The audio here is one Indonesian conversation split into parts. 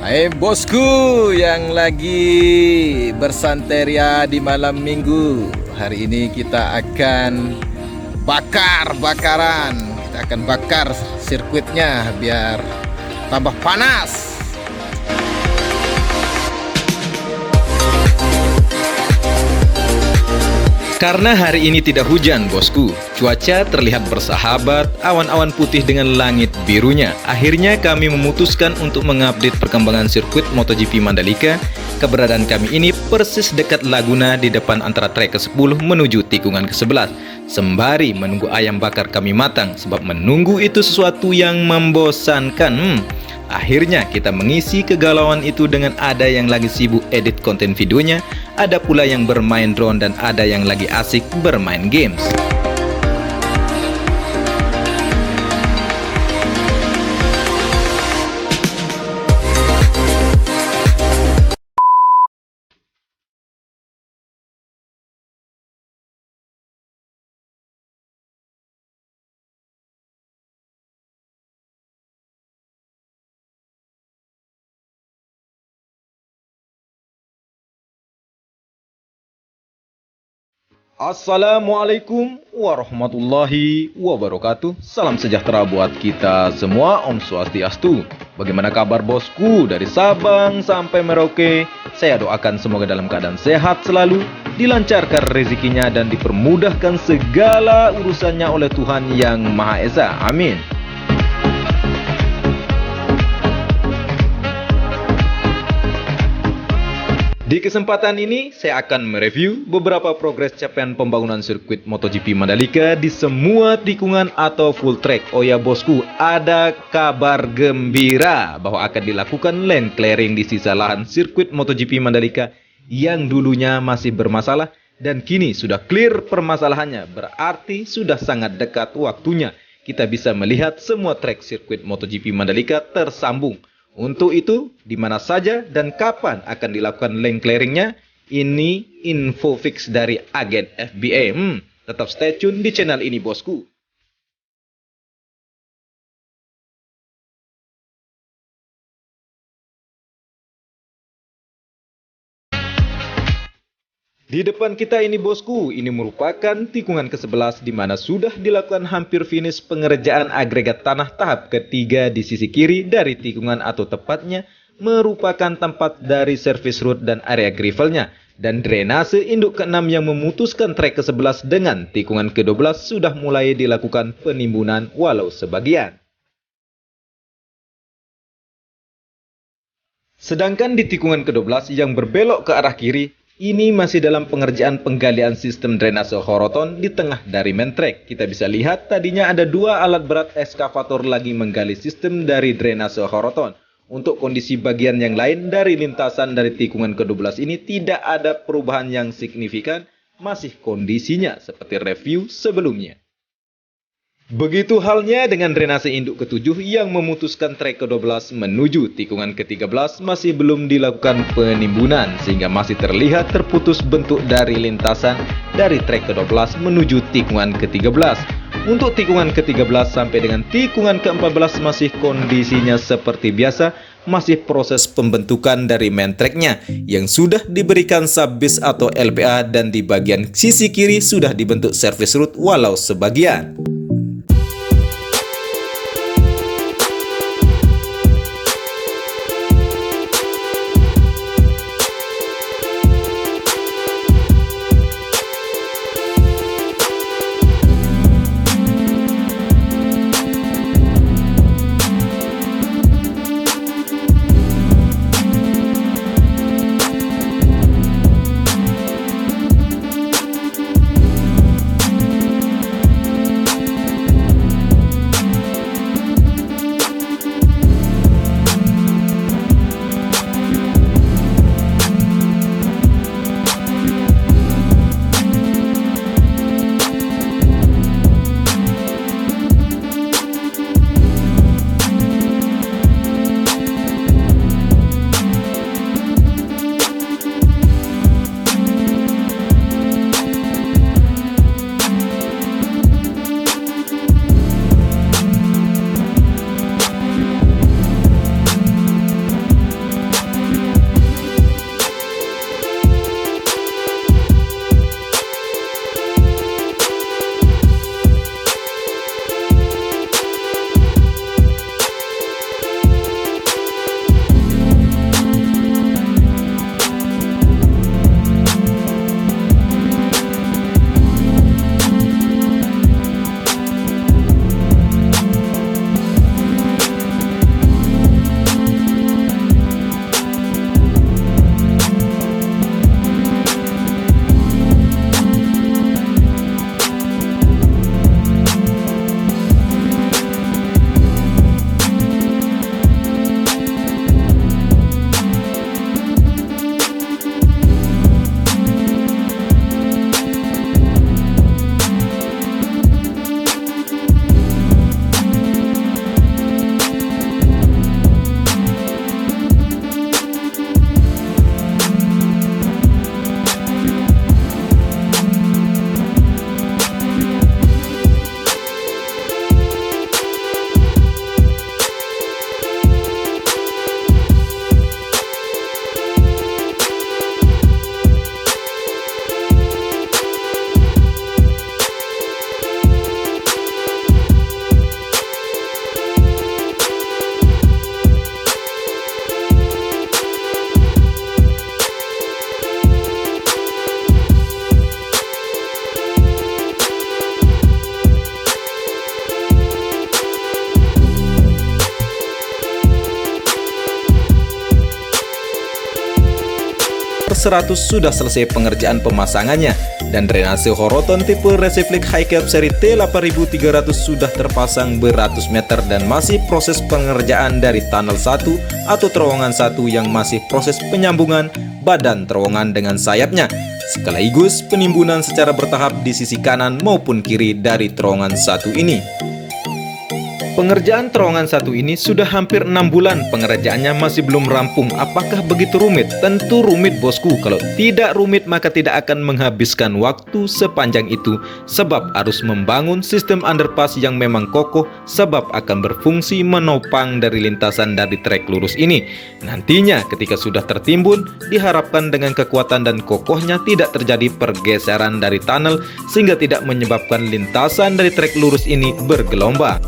Hai bosku yang lagi bersanteria di malam minggu. Hari ini kita akan bakar-bakaran. Kita akan bakar sirkuitnya biar tambah panas. Karena hari ini tidak hujan, bosku. Cuaca terlihat bersahabat, awan-awan putih dengan langit birunya. Akhirnya kami memutuskan untuk mengupdate perkembangan sirkuit MotoGP Mandalika. Keberadaan kami ini persis dekat Laguna di depan antara trek ke-10 menuju tikungan ke-11. Sembari menunggu ayam bakar kami matang, sebab menunggu itu sesuatu yang membosankan. Akhirnya kita mengisi kegalauan itu dengan ada yang lagi sibuk edit konten videonya, ada pula yang bermain drone, dan ada yang lagi asik bermain games. Assalamualaikum warahmatullahi wabarakatuh. Salam sejahtera buat kita semua. Om Swastiastu. Bagaimana kabar bosku dari Sabang sampai Merauke? Saya doakan semoga dalam keadaan sehat selalu, dilancarkan rezekinya dan dipermudahkan segala urusannya oleh Tuhan Yang Maha Esa. Amin. Di kesempatan ini, saya akan mereview beberapa progres capaian pembangunan sirkuit MotoGP Mandalika di semua tikungan atau full track. Oh ya bosku, ada kabar gembira bahwa akan dilakukan lane clearing di sisa lahan sirkuit MotoGP Mandalika yang dulunya masih bermasalah dan kini sudah clear permasalahannya. Berarti sudah sangat dekat waktunya kita bisa melihat semua track sirkuit MotoGP Mandalika tersambung. Untuk itu, di mana saja dan kapan akan dilakukan lane clearingnya? Ini info fix dari agen FBA. Tetap stay tune di channel ini bosku. Di depan kita ini bosku, ini merupakan tikungan ke-11 di mana sudah dilakukan hampir finish pengerjaan agregat tanah tahap ketiga di sisi kiri dari tikungan, atau tepatnya merupakan tempat dari service road dan area gravelnya. Dan drainase induk ke-6 yang memutuskan trek ke-11 dengan tikungan ke-12 sudah mulai dilakukan penimbunan walau sebagian. Sedangkan di tikungan ke-12 yang berbelok ke arah kiri, ini masih dalam pengerjaan penggalian sistem drainase horoton di tengah dari main track. Kita bisa lihat tadinya ada dua alat berat eskavator lagi menggali sistem dari drainase horoton. Untuk kondisi bagian yang lain dari lintasan dari tikungan ke-12 ini tidak ada perubahan yang signifikan, masih kondisinya seperti review sebelumnya. Begitu halnya dengan drainase induk ke-7 yang memutuskan trek ke-12 menuju tikungan ke-13 masih belum dilakukan penimbunan, sehingga masih terlihat terputus bentuk dari lintasan dari trek ke-12 menuju tikungan ke-13. Untuk tikungan ke-13 sampai dengan tikungan ke-14 masih kondisinya seperti biasa, masih proses pembentukan dari main tracknya yang sudah diberikan subbase atau LPA, dan di bagian sisi kiri sudah dibentuk service road walau sebagian. 100 sudah selesai pengerjaan pemasangannya, dan drainase Horoton tipe Resiflik High Cap seri T8300 sudah terpasang beratus meter dan masih proses pengerjaan dari tunnel 1 atau terowongan 1 yang masih proses penyambungan badan terowongan dengan sayapnya, sekaligus penimbunan secara bertahap di sisi kanan maupun kiri dari terowongan 1 ini. Pengerjaan terowongan 1 ini sudah hampir 6 bulan pengerjaannya masih belum rampung. Apakah begitu rumit? Tentu rumit bosku. Kalau tidak rumit maka tidak akan menghabiskan waktu sepanjang itu, sebab harus membangun sistem underpass yang memang kokoh, sebab akan berfungsi menopang dari lintasan dari trek lurus ini. Nantinya ketika sudah tertimbun, diharapkan dengan kekuatan dan kokohnya tidak terjadi pergeseran dari tunnel sehingga tidak menyebabkan lintasan dari trek lurus ini bergelombang.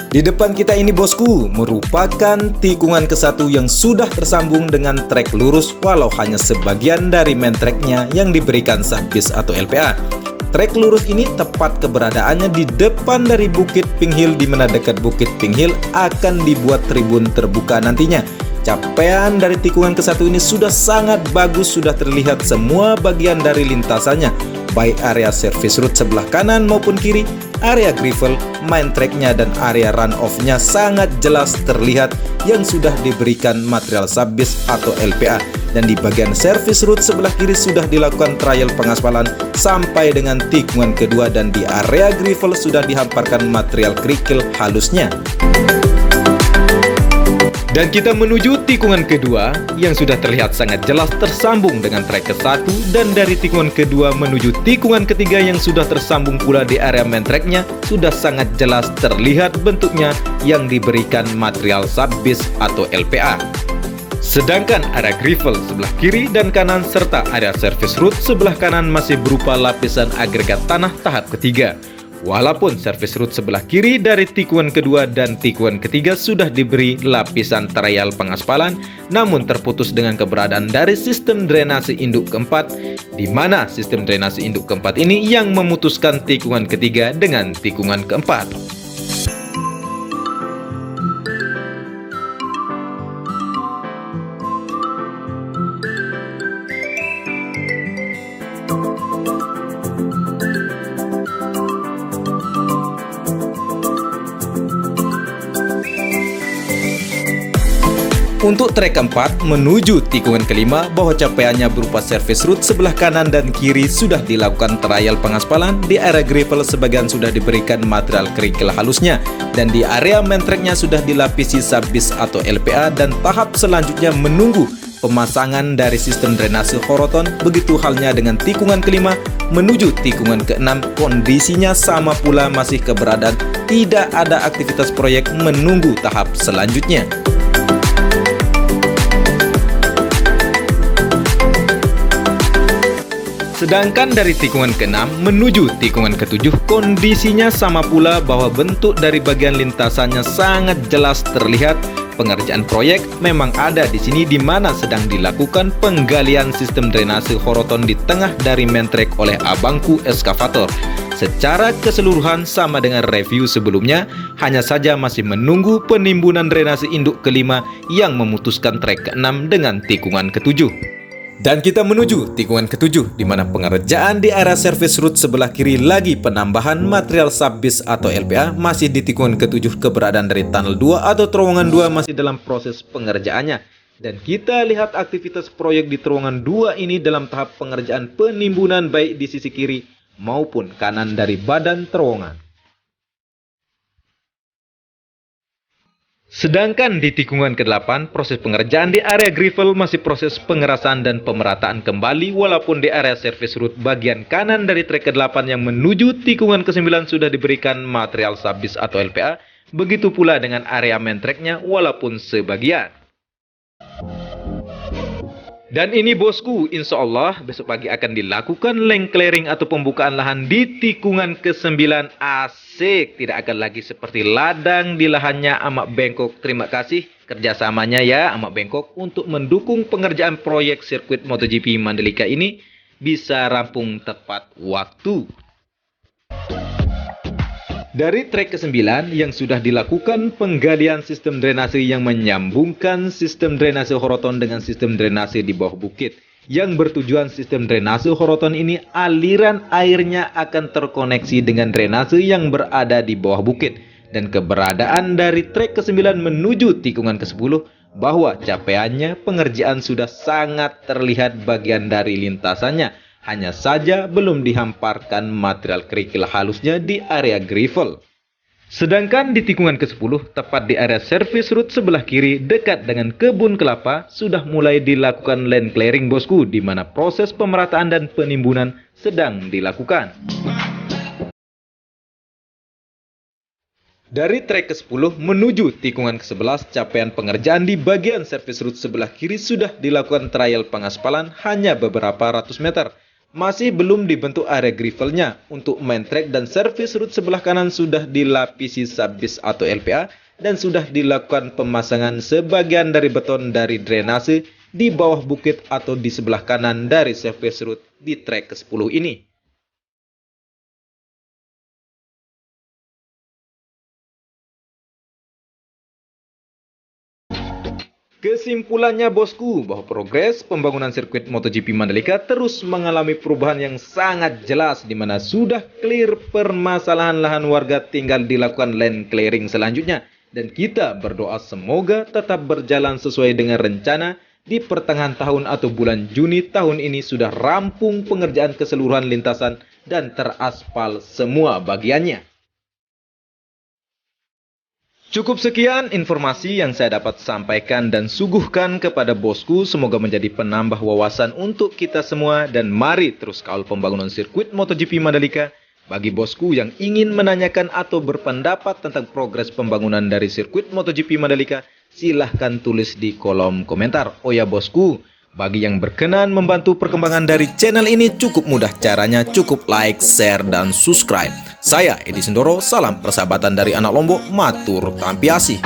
Di depan kita ini bosku merupakan tikungan ke-1 yang sudah tersambung dengan trek lurus walau hanya sebagian dari main treknya yang diberikan SAHBIS atau LPA. Trek lurus ini tepat keberadaannya di depan dari Bukit Pink Hill, di mana dekat Bukit Pink Hill akan dibuat tribun terbuka nantinya. Capaian dari tikungan ke-1 ini sudah sangat bagus, sudah terlihat semua bagian dari lintasannya, baik area service road sebelah kanan maupun kiri, area gravel, main tracknya dan area run-off-nya sangat jelas terlihat yang sudah diberikan material SAHBIS atau LPA. Dan di bagian service road sebelah kiri sudah dilakukan trial pengaspalan sampai dengan tikungan kedua, dan di area gravel sudah dihamparkan material kerikil halusnya. Dan kita menuju tikungan kedua yang sudah terlihat sangat jelas tersambung dengan trek ke-1, dan dari tikungan kedua menuju tikungan ketiga yang sudah tersambung pula di area main tracknya sudah sangat jelas terlihat bentuknya yang diberikan material SAHBIS atau LPA. Sedangkan area gravel sebelah kiri dan kanan serta area service road sebelah kanan masih berupa lapisan agregat tanah tahap ketiga. Walaupun service road sebelah kiri dari tikungan kedua dan tikungan ketiga sudah diberi lapisan trial pengaspalan, namun terputus dengan keberadaan dari sistem drainase induk keempat, di mana sistem drainase induk keempat ini yang memutuskan tikungan ketiga dengan tikungan keempat. Untuk trek keempat menuju tikungan kelima, bahwa capaiannya berupa service road sebelah kanan dan kiri sudah dilakukan trial pengaspalan, di area gravel sebagian sudah diberikan material kerikil halusnya, dan di area main tracknya sudah dilapisi SAHBIS atau LPA, dan tahap selanjutnya menunggu pemasangan dari sistem drainase Horoton. Begitu halnya dengan tikungan kelima menuju tikungan keenam, kondisinya sama pula, masih keberadaan tidak ada aktivitas proyek, menunggu tahap selanjutnya. Sedangkan dari tikungan ke-6 menuju tikungan ke-7 kondisinya sama pula, bahwa bentuk dari bagian lintasannya sangat jelas terlihat. Pengerjaan proyek memang ada di sini, di mana sedang dilakukan penggalian sistem drainase Horoton di tengah dari main track oleh abangku eskavator. Secara keseluruhan sama dengan review sebelumnya, hanya saja masih menunggu penimbunan drainase induk kelima yang memutuskan trek ke-6 dengan tikungan ke-7. Dan kita menuju tikungan ke-7, di mana pengerjaan di area service road sebelah kiri lagi penambahan material SAHBIS atau LPA. Masih di tikungan ke-7 keberadaan dari tunnel 2 atau terowongan 2 masih dalam proses pengerjaannya. Dan kita lihat aktivitas proyek di terowongan 2 ini dalam tahap pengerjaan penimbunan baik di sisi kiri maupun kanan dari badan terowongan. Sedangkan di tikungan ke-8, proses pengerjaan di area gravel masih proses pengerasan dan pemerataan kembali, walaupun di area service road bagian kanan dari trek ke-8 yang menuju tikungan ke-9 sudah diberikan material SAHBIS atau LPA, begitu pula dengan area main tracknya walaupun sebagian. Dan ini bosku, insya Allah besok pagi akan dilakukan land clearing atau pembukaan lahan di tikungan ke-9. Asik, tidak akan lagi seperti ladang di lahannya Amak Bangkok. Terima kasih kerjasamanya ya Amak Bangkok untuk mendukung pengerjaan proyek sirkuit MotoGP Mandalika ini bisa rampung tepat waktu. Dari trek ke-9 yang sudah dilakukan penggalian sistem drainase yang menyambungkan sistem drainase Horoton dengan sistem drainase di bawah bukit. Yang bertujuan sistem drainase Horoton ini, aliran airnya akan terkoneksi dengan drainase yang berada di bawah bukit. Dan keberadaan dari trek ke-9 menuju tikungan ke-10 bahwa capaiannya pengerjaan sudah sangat terlihat bagian dari lintasannya. Hanya saja belum dihamparkan material kerikil halusnya di area gravel. Sedangkan di tikungan ke-10, tepat di area service road sebelah kiri dekat dengan kebun kelapa, sudah mulai dilakukan land clearing bosku, di mana proses pemerataan dan penimbunan sedang dilakukan. Dari trek ke-10 menuju tikungan ke-11, capaian pengerjaan di bagian service road sebelah kiri sudah dilakukan trial pengaspalan hanya beberapa ratus meter. Masih belum dibentuk area gravelnya. Untuk main track dan service road sebelah kanan sudah dilapisi subbase atau LPA dan sudah dilakukan pemasangan sebagian dari beton dari drainase di bawah bukit atau di sebelah kanan dari service road di trek ke-10 ini. Kesimpulannya bosku, bahwa progres pembangunan sirkuit MotoGP Mandalika terus mengalami perubahan yang sangat jelas, di mana sudah clear permasalahan lahan warga, tinggal dilakukan land clearing selanjutnya. Dan kita berdoa semoga tetap berjalan sesuai dengan rencana. Di pertengahan tahun atau bulan Juni tahun ini sudah rampung pengerjaan keseluruhan lintasan dan teraspal semua bagiannya. Cukup sekian informasi yang saya dapat sampaikan dan suguhkan kepada bosku. Semoga menjadi penambah wawasan untuk kita semua. Dan mari terus kawal pembangunan sirkuit MotoGP Mandalika. Bagi bosku yang ingin menanyakan atau berpendapat tentang progres pembangunan dari sirkuit MotoGP Mandalika, silahkan tulis di kolom komentar. Oh ya bosku, bagi yang berkenan membantu perkembangan dari channel ini, cukup mudah caranya, cukup like, share, dan subscribe. Saya Edi Sindoro, salam persahabatan dari anak Lombok, matur tampiasih.